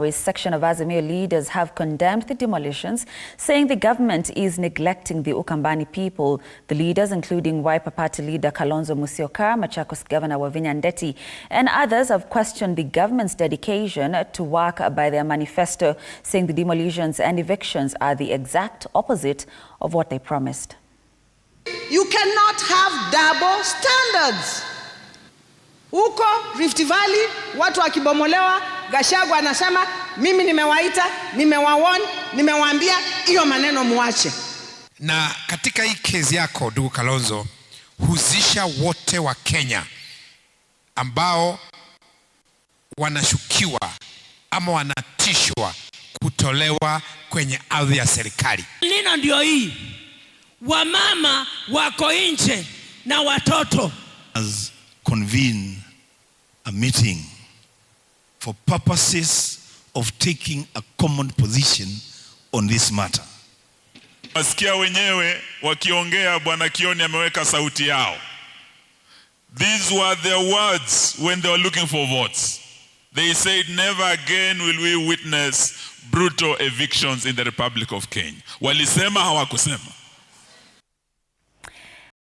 A section of Azimio leaders have condemned the demolitions, saying the government is neglecting the Ukambani people. The leaders, including Wiper Party leader Kalonzo Musyoka, Machakos Governor Wavinya Ndeti, and others, have questioned the government's dedication to work by their manifesto, saying the demolitions and evictions are the exact opposite of what they promised. You cannot have double standards. Huko Rift Valley watu wakibomolewa, Gachagua anasema mimi nimewaita, nimewaona, nimewaambia hiyo maneno muache. Na katika hii kesi yako ndugu Kalonzo, huzisha wote wa Kenya ambao wanashukiwa ama wanatishwa kutolewa kwenye ardhi ya serikali. Nino ndio hii. Wamama wako nje na watoto. As convene a meeting for purposes of taking a common position on this matter. Wasikia wenyewe wakiongea, Bwana Kioni ameweka sauti yao. These were their words when they were looking for votes. They said, never again will we witness brutal evictions in the Republic of Kenya. Walisema hawakusema.